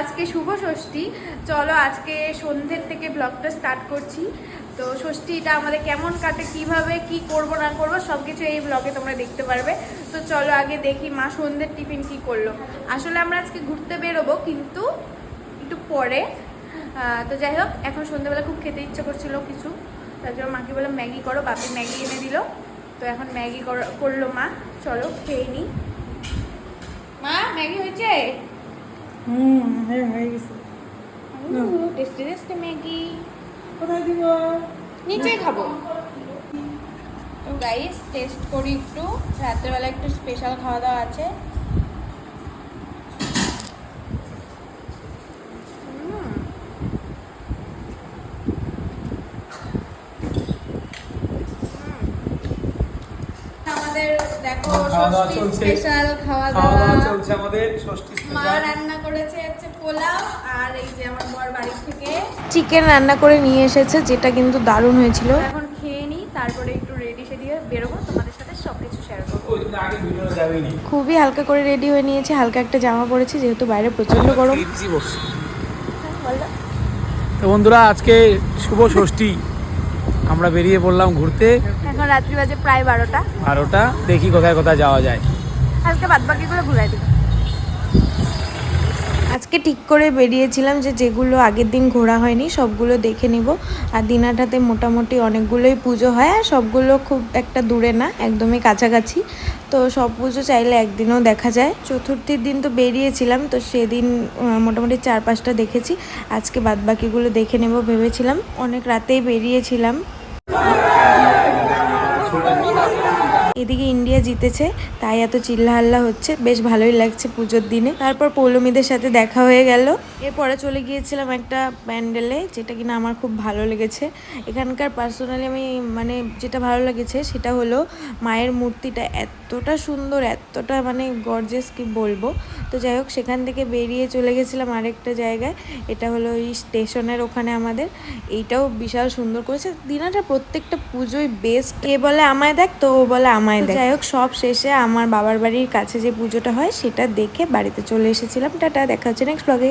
আজকে শুভ ষষ্ঠী। চলো আজকে সন্ধ্যের থেকে ব্লগটা স্টার্ট করছি। তো ষষ্ঠীটা আমাদের কেমন কাটে, কিভাবে কি করব না করব সবকিছু এই ব্লগে তোমরা দেখতে পারবে। তো চলো আগে দেখি মা সন্ধ্যের টিফিন কি করলো। আসলে আমরা আজকে ঘুরতে বেরোবো কিন্তু একটু পরে। তো যাই হোক, এখন সন্ধ্যেবেলা খুব খেতে ইচ্ছে করছিল কিছু, তার জন্য মাকে বললাম ম্যাগি করো, বাপি ম্যাগি এনে দিল। তো এখন ম্যাগি করলো মা, চলো খেয়ে নিই। মা ম্যাগি হয়েছে? হয়ে গেছে। Tasty tasty Maggi. কোথায় দিব? নিচেই খাবো। তো গাইস টেস্ট করি একটু, রাত্রেবেলা একটু স্পেশাল খাওয়া দাওয়া আছে। আমাদের দেখো ষষ্ঠী স্পেশাল খাওয়া দাওয়া চলছে আমাদের ষষ্ঠী মা স্পেশাল। রান্না করেছে হচ্ছে পোলাও, আর এই যে আমার বর বাড়ি থেকে চিকেন রান্না করে নিয়ে এসেছে, যেটা কিন্তু দারুণ হয়েছিল। এখন খেয়ে নিই, তারপরে একটু রেডি সেডি হয়ে বেরোবো, তোমাদের সাথে সবকিছু শেয়ার করবো। ওই জন্য আগে ভিডিওটা যাবেই। খুবই হালকা করে রেডি হয়ে নিয়েছে, হালকা একটা জামা পরেছি যেহেতু বাইরে প্রচন্ড গরম। বলো। তো বন্ধুরা, আজকে শুভ ষষ্ঠী, আমরা বেরিয়ে পড়লাম ঘুরতে। এখন রাত্রি বাজে প্রায় 12টা। 12টা, দেখি কোথায় কোথায় যাওয়া যায়। আজকে বাদ বাকি করে ঘুরাই দিই। আজকে ঠিক করে বেরিয়েছিলাম যে যেগুলো আগের দিন ঘোরা হয়নি সবগুলো দেখে নিব। আর দিনাটাতে মোটামুটি অনেকগুলোই পুজো হয়, আর সবগুলো খুব একটা দূরে না, একদমই কাছাকাছি। তো সব পুজো চাইলে একদিনও দেখা যায়। চতুর্থীর দিন তো বেরিয়েছিলাম, তো সেদিন মোটামুটি 4-5টা দেখেছি। আজকে বাদবাকিগুলো দেখে নেব ভেবেছিলাম, অনেক রাতেই বেরিয়েছিলাম। এদিকে ইন্ডিয়া জিতেছে, তাই এত চিল্লাহাল্লা হচ্ছে, বেশ ভালোই লাগছে পুজোর দিনে। তারপর পৌলমীদের সাথে দেখা হয়ে গেল। এরপরে চলে গিয়েছিলাম একটা প্যান্ডেলে, যেটা কিনা আমার খুব ভালো লেগেছে। এখানকার পার্সোনালি আমি মানে যেটা ভালো লেগেছে সেটা হলো মায়ের মূর্তিটা এতটা সুন্দর, এতটা মানে গর্জিয়াস কি বলবো। তো যাই হোক, সেখান থেকে বেরিয়ে চলে গেছিলাম আরেকটা জায়গায়। এটা হলো এই স্টেশনের ওখানে আমাদের। এইটাও বিশাল সুন্দর করেছে। দিনাটা প্রত্যেকটা পুজোই বেস্ট। এ বলে আমায় দেখ, তো ও বলে আমায় দেখ। যাই হোক, সব শেষে আমার বাবার বাড়ির কাছে যে পুজোটা হয় সেটা দেখে বাড়িতে চলে এসেছিলাম। টাটা, দেখা হচ্ছে নেক্সট ব্লগে।